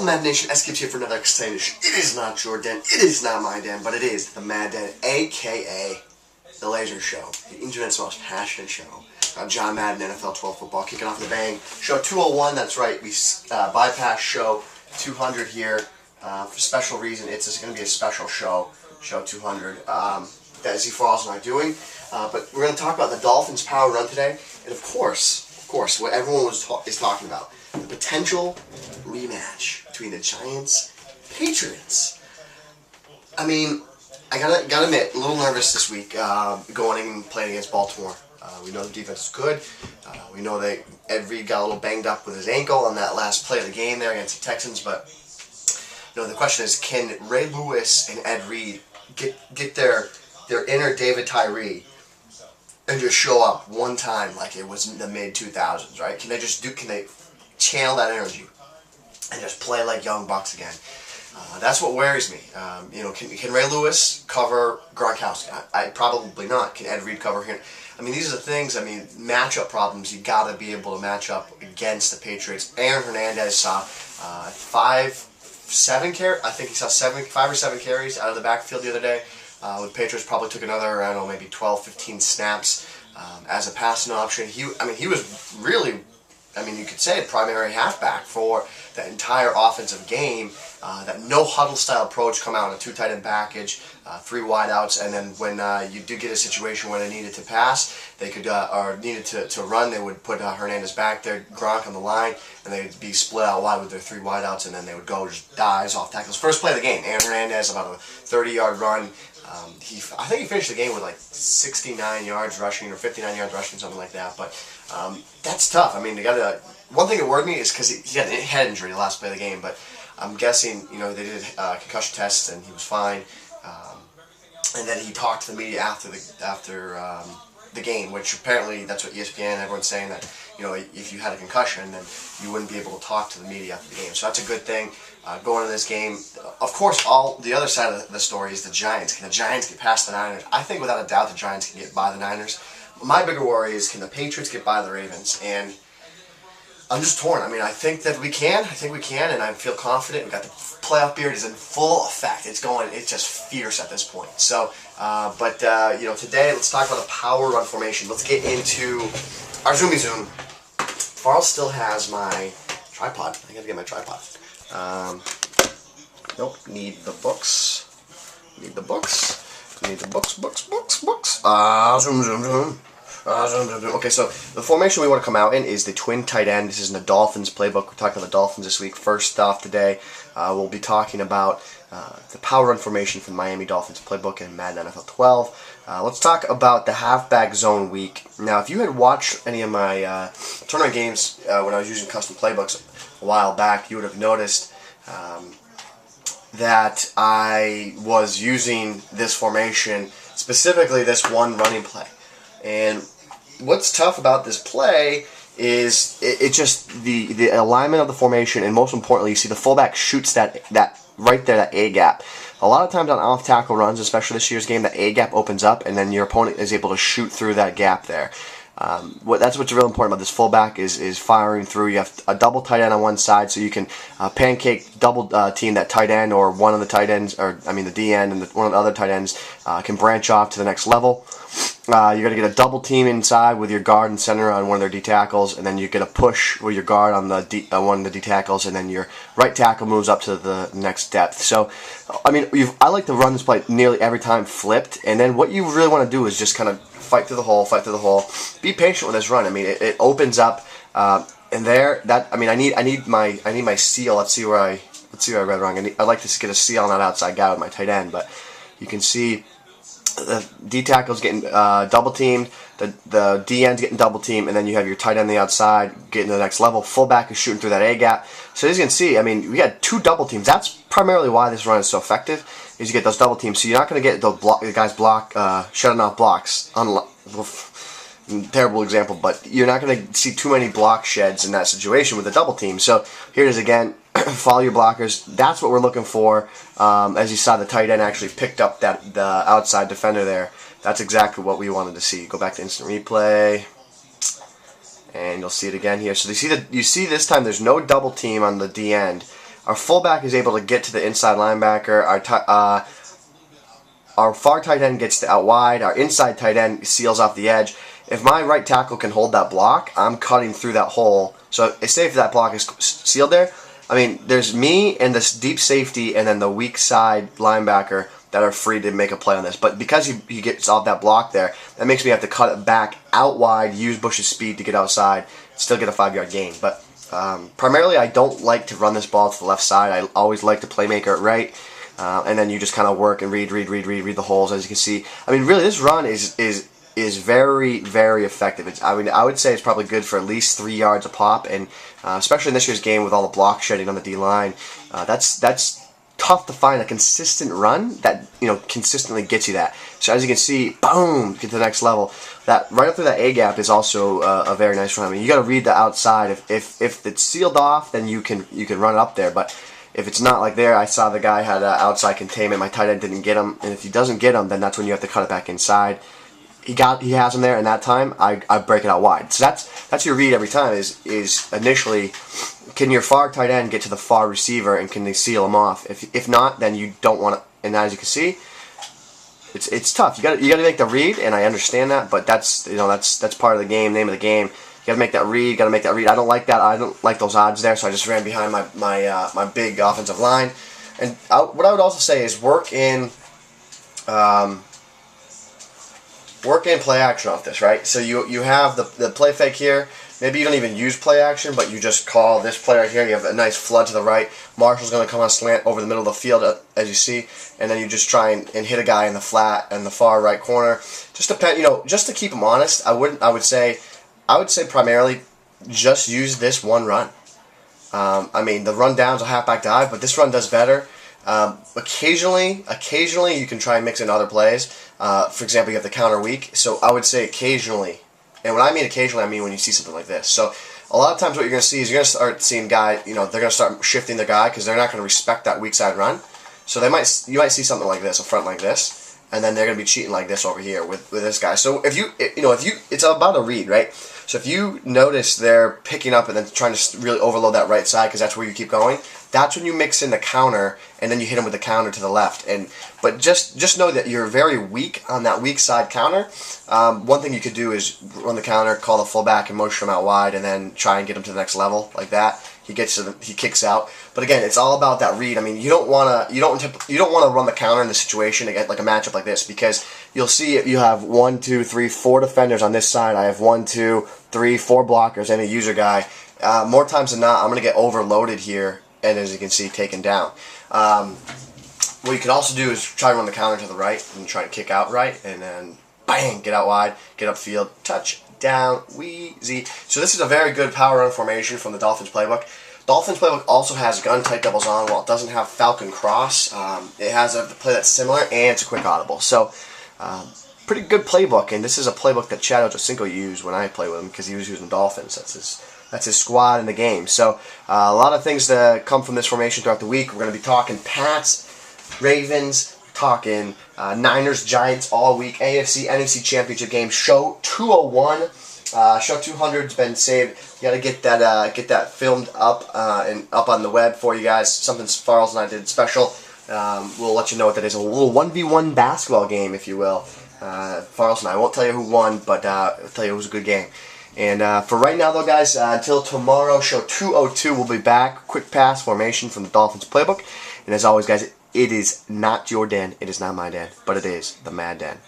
Madden Nation, Gibs here for another exciting edition. It is not your den, it is not my den, but it is the Madden, aka the Laser Show, the internet's most passionate show. John Madden, NFL 12 football, kicking off the bang. Show 201, that's right, we bypass show 200 here for special reason. It's going to be a special show, show 200, that Z Falls and I doing. But we're going to talk about the Dolphins power run today, and of course, what everyone is talking about, the potential rematch between the Giants and Patriots. I mean, I gotta admit, a little nervous this week going and playing against Baltimore. We know the defense is good. We know that Ed Reed got a little banged up with his ankle on that last play of the game there against the Texans. But the question is, can Ray Lewis and Ed Reed get their inner David Tyree and just show up one time like it was in the mid-2000s, right? Can they channel that energy and just play like young bucks again? That's what worries me. Can Ray Lewis cover Gronkowski? I probably not. Can Ed Reed cover him? I mean, these are the things. I mean, matchup problems. You got to be able to match up against the Patriots. Aaron Hernandez saw 5 or 7 carries out of the backfield the other day. The Patriots probably took another, I don't know, maybe 12, 15 snaps as a passing option. He was really, you could say a primary halfback for that entire offensive game. That no huddle style approach, come out in a 2 tight end package, 3 wideouts, and then when you do get a situation where they needed to pass, they could or needed to run, they would put Hernandez back there, Gronk on the line, and they'd be split out wide with their 3 wideouts, and then they would go just dives off tackles. First play of the game, Aaron Hernandez, about a 30-yard run. I think he finished the game with like 69 yards rushing or 59 yards rushing, something like that. But that's tough. I mean, one thing that worried me is because he had a head injury the last play of the game, but I'm guessing, they did concussion tests and he was fine. And then he talked to the media after the game, which apparently that's what ESPN, everyone's saying that, if you had a concussion, then you wouldn't be able to talk to the media after the game. So that's a good thing going into this game. Of course, the other side of the story is the Giants. Can the Giants get past the Niners? I think without a doubt the Giants can get by the Niners. My bigger worry is, can the Patriots get by the Ravens? And I'm just torn. I mean, I think that we can. And I feel confident. We've got the playoff beard is in full effect. It's just fierce at this point. So, today let's talk about the power run formation. Let's get into our Zoomy Zoom. Farrell still has my tripod. I gotta get my tripod. Nope. Need the books. Zoom. Okay, so the formation we want to come out in is the twin tight end. This is in the Dolphins playbook. We're talking about the Dolphins this week. First off today, we'll be talking about the power run formation from the Miami Dolphins playbook in Madden NFL 12. Let's talk about the halfback zone week. Now, if you had watched any of my tournament games when I was using custom playbooks a while back, you would have noticed that I was using this formation, specifically this one running play. And what's tough about this play is it just the alignment of the formation, and most importantly, you see the fullback shoots that right there, that A gap. A lot of times on off tackle runs, especially this year's game, that A gap opens up, and then your opponent is able to shoot through that gap there. That's what's really important about this fullback is firing through. You have a double tight end on one side, so you can pancake double team that tight end, or one of the tight ends, the D end and one of the other tight ends can branch off to the next level. You're going to get a double team inside with your guard and center on one of their D tackles, and then you get a push with your guard on the one of the D tackles, and then your right tackle moves up to the next depth. So, I like to run this play nearly every time flipped, and then what you really want to do is just kind of fight through the hole. Be patient with this run. It opens up, and there. I need my seal. Let's see where I read wrong. I'd like to get a seal on that outside guy with my tight end, but you can see the D tackle's getting double teamed, the D end's getting double teamed, and then you have your tight end on the outside getting to the next level. Fullback is shooting through that A gap. So as you can see, we had 2 double teams. That's primarily why this run is so effective, is you get those double teams. So you're not going to get the guys shutting off blocks. Terrible example, but you're not going to see too many block sheds in that situation with a double team. So here it is again. Follow your blockers. That's what we're looking for. As you saw, the tight end actually picked up the outside defender there. That's exactly what we wanted to see. Go back to instant replay, and you'll see it again here. So you see this time there's no double team on the D end. our fullback is able to get to the inside linebacker. Our far tight end gets to out wide. Our inside tight end seals off the edge. If my right tackle can hold that block, I'm cutting through that hole. So say if that block is sealed there, I mean, there's me and this deep safety and then the weak side linebacker that are free to make a play on this. But because he gets off that block there, that makes me have to cut it back out wide, use Bush's speed to get outside, still get a 5-yard gain. But primarily, I don't like to run this ball to the left side. I always like to playmaker it right. And then you just kind of work and read the holes, as you can see. I mean, really, this run is very, very effective. I mean, I would say it's probably good for at least 3 yards a pop, and especially in this year's game with all the block shedding on the D-line, that's tough to find a consistent run that consistently gets you that. So as you can see, boom, get to the next level. That right up through that A gap is also a very nice run. I mean, you got to read the outside. If it's sealed off, then you can run it up there, but if it's not like there, I saw the guy had outside containment. My tight end didn't get him, and if he doesn't get him, then that's when you have to cut it back inside. He has him there, and that time I break it out wide. So that's your read every time. Is initially, can your far tight end get to the far receiver, and can they seal him off? If not, then you don't want to. And as you can see, it's tough. You got to make the read, and I understand that, but that's part of the game, name of the game. You gotta make that read. Gotta make that read. I don't like that. I don't like those odds there, so I just ran behind my big offensive line. And what I would also say is work in play action off this, right? So you have the play fake here. Maybe you don't even use play action, but you just call this play right here. You have a nice flood to the right. Marshall's going to come on slant over the middle of the field, as you see, and then you just try and hit a guy in the flat in the far right corner. Just just to keep him honest, I would say primarily just use this one run. I mean, the run down's a halfback dive, but this run does better. Occasionally you can try and mix in other plays. For example, you have the counter weak, so I would say occasionally. And when I mean occasionally, I mean when you see something like this. So a lot of times what you're going to see is you're going to start seeing they're going to start shifting the guy because they're not going to respect that weak side run. So you might see something like this, a front like this, and then they're going to be cheating like this over here with this guy. So if you it's about a read, right? So if you notice they're picking up and then trying to really overload that right side because that's where you keep going, that's when you mix in the counter and then you hit them with the counter to the left. But just know that you're very weak on that weak side counter. One thing you could do is run the counter, call the fullback, and motion him out wide, and then try and get him to the next level like that. He kicks out. But again, it's all about that read. I mean, you don't want to run the counter in the situation against like a matchup like this because you'll see you have 1, 2, 3, 4 defenders on this side. I have 1, 2, 3, 4 blockers and a user guy. More times than not, I'm going to get overloaded here, and as you can see, taken down. What you can also do is try to run the counter to the right and try to kick out right, and then bang, get out wide, get upfield, touchdown, wheezy. So this is a very good power run formation from the Dolphins playbook. Dolphins playbook also has gun tight doubles on. While it doesn't have Falcon Cross, it has a play that's similar, and it's a quick audible. So pretty good playbook, and this is a playbook that Chad Ochocinco used when I play with him because he was using Dolphins. That's his squad in the game. So a lot of things to come from this formation throughout the week. We're going to be talking Pats, Ravens, talking Niners, Giants all week, AFC, NFC Championship game. Show 201. Show 200's been saved. You got to get that filmed up and up on the web for you guys. Something Farrells and I did special. We'll let you know what that is. A little 1v1 basketball game, if you will. Farrells and I won't tell you who won, but I'll tell you it was a good game. And for right now, though, guys, until tomorrow, show 202, we'll be back. Quick pass formation from the Dolphins playbook. And as always, guys, it is not your den. It is not my den, but it is the Mad Den.